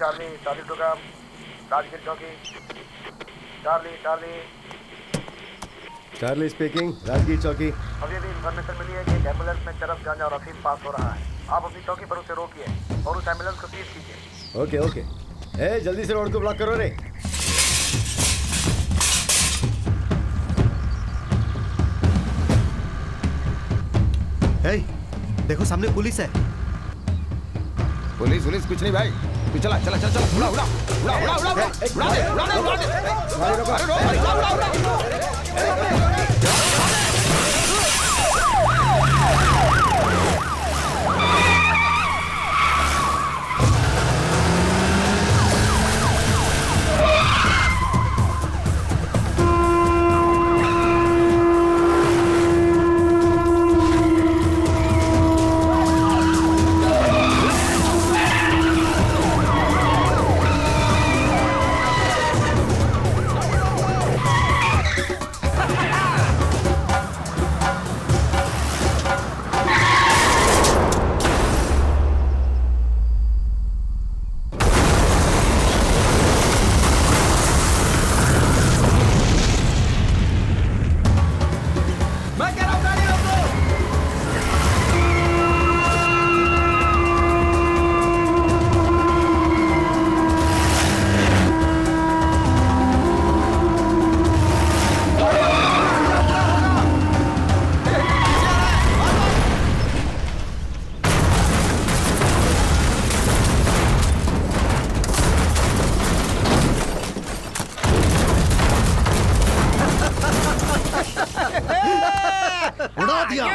Charlie Charlie two come, Rajgir चौकी। Charlie Charlie Charlie speaking, Rajgir चौकी। अभी अभी इन्फॉर्मेशन मिली है कि एक एम्बुलेंस में चरस गांजा और अफीम पास हो रहा है। आप अपनी चौकी पर उसे रोकिए और उस एम्बुलेंस को सीज कीजिए। Okay okay. ए जल्दी से रोड को ब्लॉक करो रे। हे, देखो सामने पुलिस है। पुलिस कुछ नहीं भाई, तू चला चला चला चला, उड़ा उड़ा उड़ा उड़ा उड़ा उड़ा उड़ा दे उड़ा दे उड़ा दे। अरे उड़ा उड़ा उड़ा। उड़ा दिया।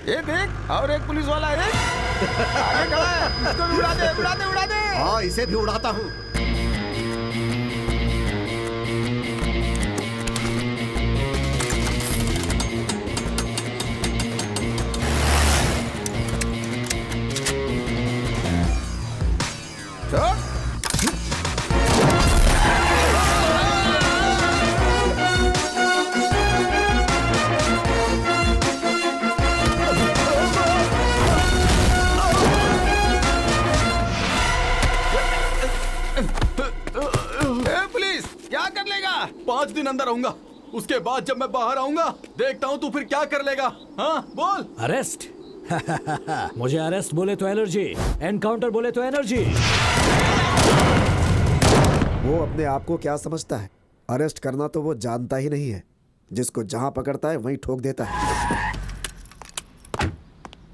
ये देख, और एक पुलिस वाला है आगे खड़ा है, इसको भी उड़ा दे उड़ा दे उड़ा दे। हाँ, इसे भी उड़ाता हूँ। पुलिस क्या कर लेगा? 5 दिन अंदर रहूंगा, उसके बाद जब मैं बाहर आऊंगा देखता हूँ तू फिर क्या कर लेगा। हाँ बोल। अरेस्ट? मुझे अरेस्ट बोले तो एलर्जी, एनकाउंटर बोले तो एनर्जी। वो अपने आप को क्या समझता है? अरेस्ट करना तो वो जानता ही नहीं है। जिसको जहां पकड़ता है वहीं ठोक देता है।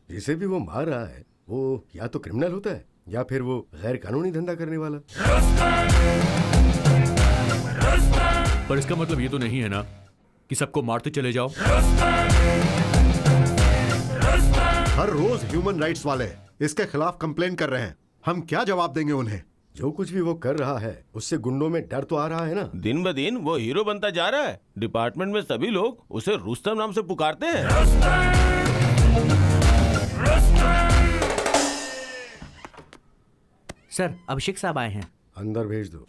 जिसे भी वो मार रहा है वो या तो क्रिमिनल होता है या फिर वो गैर कानूनी धंधा करने वाला। पर इसका मतलब ये तो नहीं है ना कि सबको मारते चले जाओ। हर रोज ह्यूमन राइट्स वाले इसके खिलाफ कंप्लेन कर रहे हैं। हम क्या जवाब देंगे उन्हें? जो कुछ भी वो कर रहा है उससे गुंडों में डर तो आ रहा है ना। दिन ब दिन वो हीरो बनता जा रहा है। डिपार्टमेंट में सभी लोग उसे रुस्तम नाम से पुकारते हैं। सर, अभिषेक साहब आए हैं। अंदर भेज दो।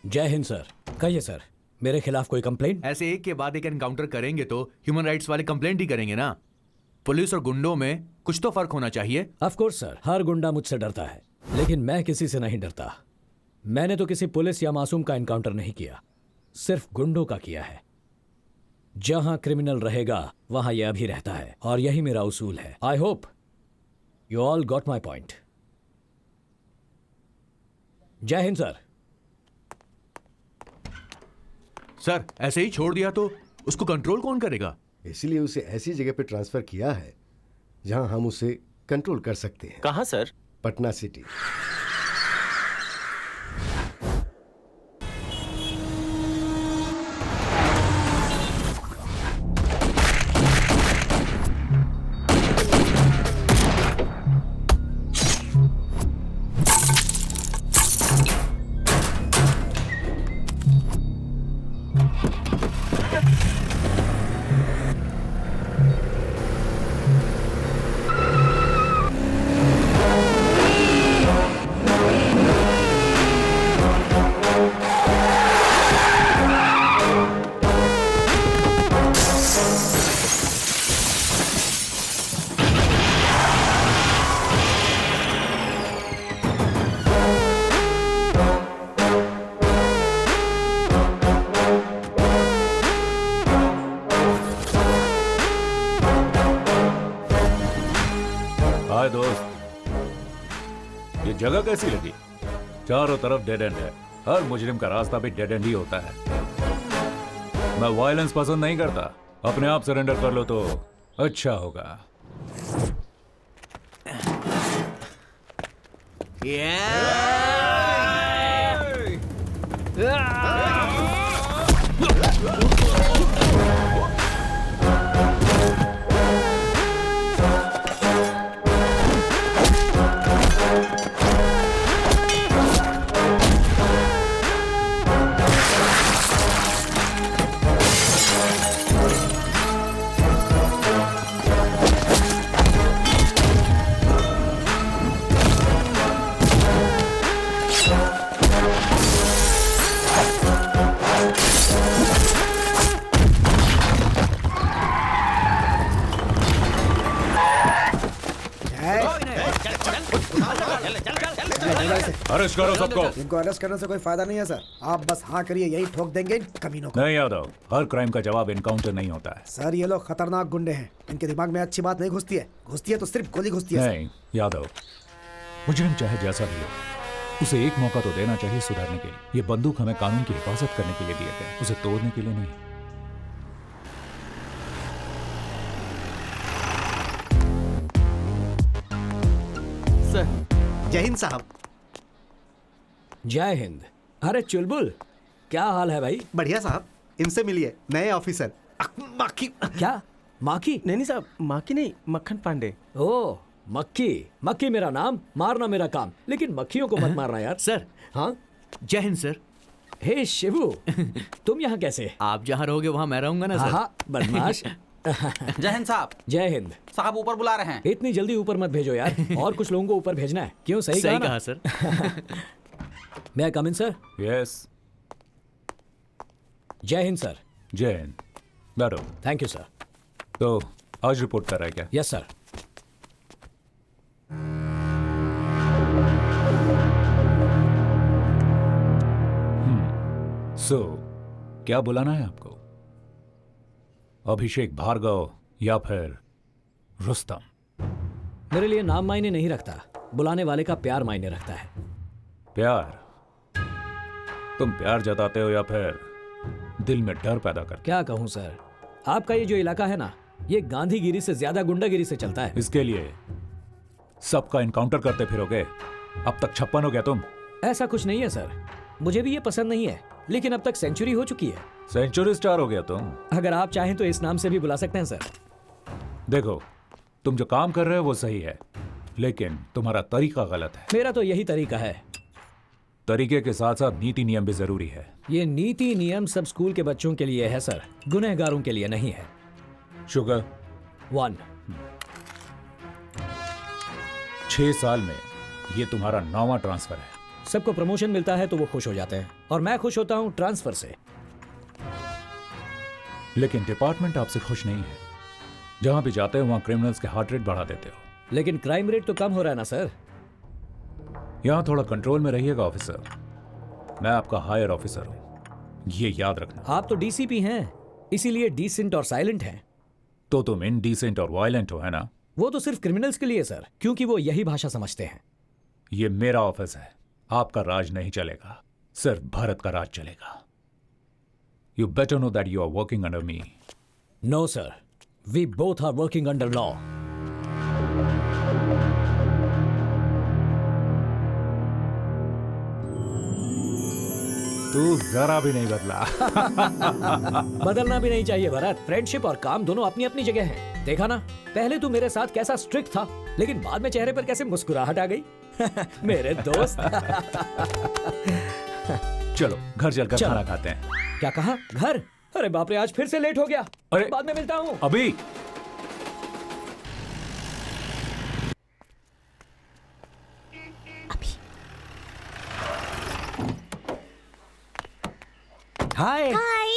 जय हिंद सर। कहिए सर, मेरे खिलाफ कोई कंप्लेंट? ऐसे एक के बाद एक एनकाउंटर करेंगे तो ह्यूमन राइट्स वाले कंप्लेंट ही करेंगे ना। पुलिस और गुंडों में कुछ तो फर्क होना चाहिए। ऑफ कोर्स सर, हर गुंडा मुझसे डरता है, लेकिन मैं किसी से नहीं डरता। मैंने तो किसी पुलिस या मासूम का एनकाउंटर नहीं किया, सिर्फ गुंडों का किया है। जहां क्रिमिनल रहेगा वहां यह भी रहता है, और यही मेरा उसूल है। I hope you all got my point. जय हिंद सर। सर, ऐसे ही छोड़ दिया तो उसको कंट्रोल कौन करेगा? इसलिए उसे ऐसी जगह पे ट्रांसफर किया है जहां हम उसे कंट्रोल कर सकते हैं। कहां सर? पटना सिटी। हाय दोस्त, ये जगह कैसी लगी? चारों तरफ डेड एंड है। हर मुजरिम का रास्ता भी डेड एंड ही होता है। मैं वायलेंस पसंद नहीं करता। अपने आप सरेंडर कर लो तो अच्छा होगा। अरेस्ट करो सबको। इनको अरेस्ट करने से कोई फायदा नहीं है सर। आप बस हाँ करिए, यही ठोक देंगे इन कमीनों को। नहीं यादव, हर क्राइम का जवाब एनकाउंटर नहीं होता है। सर ये लोग खतरनाक गुंडे हैं। इनके दिमाग में अच्छी बात नहीं घुसती है। घुसती है तो सिर्फ गोली घुसती है। नहीं यादव, मुजरिम चाहे जैसा भी हो, उसे एक मौका तो देना चाहिए सुधरने के लिए। ये बंदूक हमें कानून की हिफाजत करने के लिए दिए गए, उसे तोड़ने के लिए नहीं। सर। जय हिंद साहब। जय हिंद। अरे चुलबुल, क्या हाल है भाई? बढ़िया साहब, इनसे मिलिए, नए ऑफिसर। माखी? क्या माखी? नहीं साहब, माखी नहीं, मक्खन पांडे। ओ मक्खी। मक्खी मेरा नाम, मारना मेरा काम, लेकिन मक्खियों को मत मारना यार। सर। हाँ जय हिंद सर। हे शिवू, तुम यहाँ कैसे? आप जहाँ रहोगे वहाँ मैं रहूंगा ना सर। हाँ बदमाश। जय हिंद साहब। जय हिंद साहब ऊपर बुला रहे हैं। इतनी जल्दी ऊपर मत भेजो यार, और कुछ लोगों को ऊपर भेजना है। क्यों? सही कहा sir. May I come in, sir? Yes. जय हिंद सर। जय हिंद। बैठो। Thank you sir. तो आज रिपोर्ट कर रहा है क्या? Yes sir. सो क्या बुलाना है आपको? अभिषेक भार्गव या फिर रुस्तम? मेरे लिए नाम मायने नहीं रखता, बुलाने वाले का प्यार मायने रखता है। प्यार? तुम प्यार जताते हो या फिर दिल में डर पैदा करते? क्या कहूं सर, आपका ये जो इलाका है ना, ये गांधीगिरी से ज्यादा गुंडागिरी से चलता है। इसके लिए सबका इनकाउंटर करते फिरोगे? अब तक 56 हो गया तुम। ऐसा कुछ नहीं है सर, मुझे भी ये पसंद नहीं है, लेकिन अब तक सेंचुरी हो चुकी है। सेंचुरी स्टार हो गया तुम। अगर आप चाहें तो इस नाम से भी बुला सकते हैं सर। देखो, तुम जो काम कर रहे हो वो सही है, लेकिन तुम्हारा तरीका गलत है। मेरा तो यही तरीका है। तरीके के साथ साथ नीति नियम भी जरूरी है। ये नीति नियम सब स्कूल के बच्चों के लिए है सर, गुनहगारों के लिए नहीं है। शुगर 1। 6 साल में ये तुम्हारा 9वां ट्रांसफर है। सबको प्रमोशन मिलता है तो वो खुश हो जाते हैं, और मैं खुश होता हूं ट्रांसफर से। लेकिन डिपार्टमेंट आपसे खुश नहीं है। जहां भी जाते हो वहां क्रिमिनल्स के हार्ट रेट बढ़ा देते हो। लेकिन क्राइम रेट तो कम हो रहा है ना सर। यहां थोड़ा कंट्रोल में रहिएगा ऑफिसर। मैं आपका हायर ऑफिसर हूं, ये याद रखना। आप तो डीसीपी हैं, इसीलिए डिसेंट और साइलेंट हैं। तो तुम इनडिसेंट और वायलेंट हो, है ना? वो तो सिर्फ क्रिमिनल्स के लिए सर, क्योंकि वो यही भाषा समझते हैं। ये मेरा ऑफिस है, आपका राज नहीं चलेगा, सिर्फ भारत का राज चलेगा। You better know that you are working under me. No sir, we both are working under law. तू जरा भी नहीं बदला। बदलना भी नहीं चाहिए भरत। फ्रेंडशिप और काम दोनों अपनी अपनी जगह हैं। देखा ना, पहले तू मेरे साथ कैसा स्ट्रिक्ट था, लेकिन बाद में चेहरे पर कैसे मुस्कुराहट आ गई। मेरे दोस्त। चलो घर चलकर खाना खाते हैं। क्या कहा? घर? अरे बाप रे, आज फिर से लेट हो गया। अरे बाद में मिलता हूँ। अभी हाय। हाय।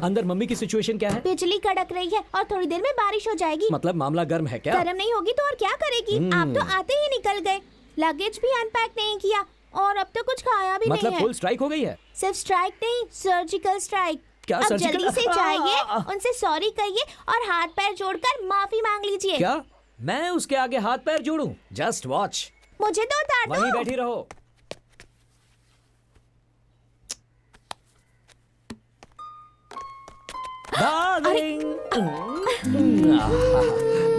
अंदर मम्मी की सिचुएशन क्या है? बिजली कड़क रही है और थोड़ी देर में बारिश हो जाएगी। मतलब मामला गर्म है क्या? गर्म नहीं होगी तो और क्या करेगी? आप तो आते ही निकल गए, लगेज भी अनपैक नहीं किया और अब तो कुछ खाया भी मतलब नहीं है। फुल स्ट्राइक हो गई है? सिर्फ स्ट्राइक नहीं, सर्जिकल स्ट्राइक। क्या अब सर्जिकल? जल्दी से जाइए, उनसे सॉरी कहिए और हाथ पैर जोड़कर माफी मांग लीजिए। क्या मैं उसके आगे हाथ पैर जोड़ूं? Just watch. मुझे तो उतार दो। वहीं बैठी रहो। डार्लिंग।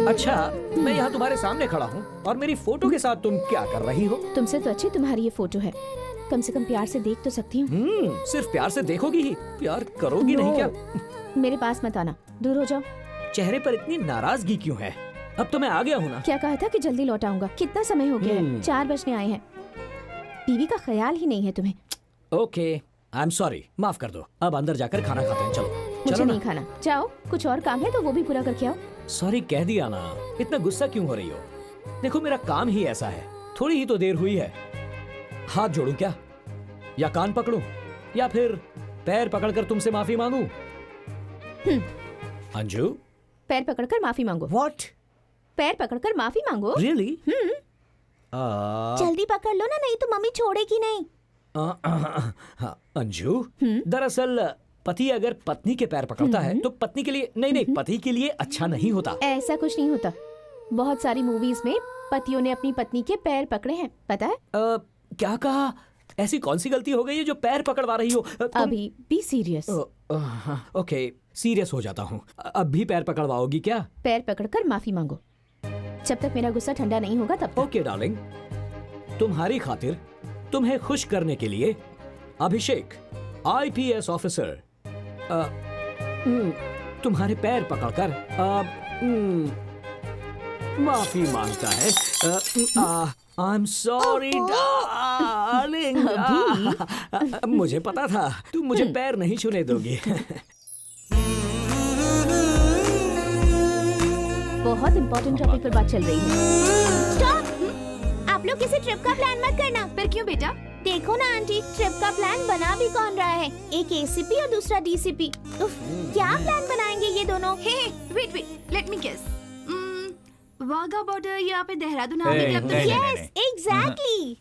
अच्छा, मैं यहाँ तुम्हारे सामने खड़ा हूँ और मेरी फोटो के साथ तुम क्या कर रही हो? तुमसे तो अच्छी तुम्हारी ये फोटो है, कम से कम प्यार से देख तो सकती हूँ। सिर्फ प्यार से देखोगी ही, प्यार करोगी नहीं क्या? मेरे पास मत आना, दूर हो जाओ। चेहरे पर इतनी नाराजगी क्यों है? अब तो मैं आ गया हूँ ना। क्या कहा था कि जल्दी लौट आऊंगा? कितना समय हो गया है? 4 बजने आए हैं। बीवी का ख्याल ही नहीं है तुम्हें। ओके, आई एम सॉरी, माफ कर दो। अब अंदर जाकर खाना खाते हैं। चलो मुझे नहीं खाना, जाओ। कुछ और काम है तो वो भी पूरा करके आओ। सॉरी कह दिया ना, इतना गुस्सा क्यों हो रही हो? देखो मेरा काम ही ऐसा है, थोड़ी ही तो देर हुई है। हाथ जोड़ूं क्या, या कान पकड़ूं, या फिर पैर पकड़कर तुमसे माफी मांगूं? अंजू, पैर पकड़कर माफी मांगो। व्हाट? पैर पकड़कर माफी मांगो? रियली? जल्दी पकड़ लो ना, नहीं तो मम्मी छोड़ेगी नहीं। अंजू, दरअसल पति अगर पत्नी के पैर पकड़ता है तो पत्नी के लिए नहीं, पति के लिए अच्छा नहीं होता। ऐसा कुछ नहीं होता। बहुत सारी मूवीज में पतियों ने अपनी पत्नी के पैर पकड़े हैं, पता है? क्या कहा? ऐसी कौन सी गलती हो गई है जो पैर पकड़वा रही हो? अभी बी सीरियस। ओके, सीरियस हो जाता हूँ। अब भी पैर पकड़वाओगी क्या? पैर पकड़कर माफी मांगो, जब तक मेरा गुस्सा ठंडा नहीं होगा तब तक। ओके डार्लिंग, तुम्हारी खातिर तुम्हें खुश करने के लिए अभिषेक IPS ऑफिसर तुम्हारे पैर पकड़कर माफी मांगता है। I am sorry darling. मुझे पता था तुम मुझे पैर नहीं छूने दोगी। बहुत इम्पोर्टेंट टॉपिक पर बात चल रही है। स्टॉप! आप लोग किसी ट्रिप का प्लान मत करना। फिर क्यों बेटा? देखो ना आंटी, ट्रिप का प्लान बना भी कौन रहा है? एक ACP और दूसरा DCP। क्या प्लान बनाएंगे ये दोनों? Wait, let me guess. Wagah border यहाँ पे देहरादून आर्मी क्लब तो यस, एग्जैक्टली।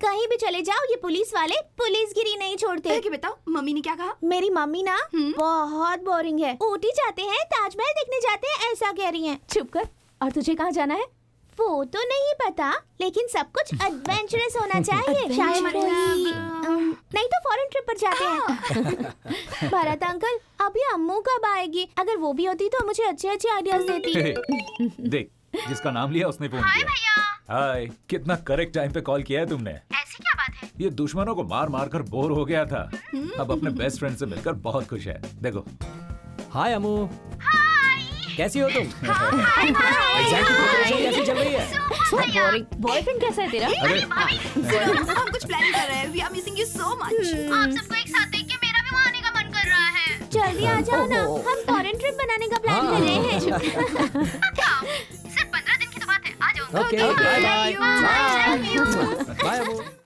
कहीं भी चले जाओ, ये पुलिस वाले पुलिसगिरी नहीं छोड़ते। क्या बताओ, मम्मी ने क्या कहा? मेरी मम्मी ना बहुत बोरिंग है। ऊटी जाते हैं, ताजमहल देखने जाते हैं, ऐसा कह रही हैं। चुप कर। और तुझे कहाँ जाना है? वो तो नहीं पता, लेकिन सब कुछ एडवेंचरस होना चाहिए। शायद नहीं तो फॉरेन ट्रिप पर जाते हैं। भरत अंकल, अभी अम्मू कब आएगी? अगर वो भी होती तो मुझे अच्छे अच्छे आइडियाज देती। देख, जिसका नाम लिया उसने फोन किया। हाय, कितना करेक्ट टाइम पे कॉल किया है तुमने। ऐसी क्या बात है? ये दुश्मनों को मार मार कर बोर हो गया था, अब अपने बेस्ट फ्रेंड से मिलकर बहुत खुश है। देखो। हाय अम्मू। कैसी हो तुम? कैसी चल रही है? बॉयफ्रेंड कैसा है तेरा? हम कुछ प्लान कर रहे हैं। We are missing you so much. आप सबको एक साथ देख के मेरा भी वहाँ आने का मन कर रहा है। जल्दी आ जाओ ना, हम फॉरेन ट्रिप बनाने का प्लान कर रहे हैं। सिर्फ 15 दिन की तो बात है, आ जाऊंगा। Okay, bye bye. बाय अम्मू।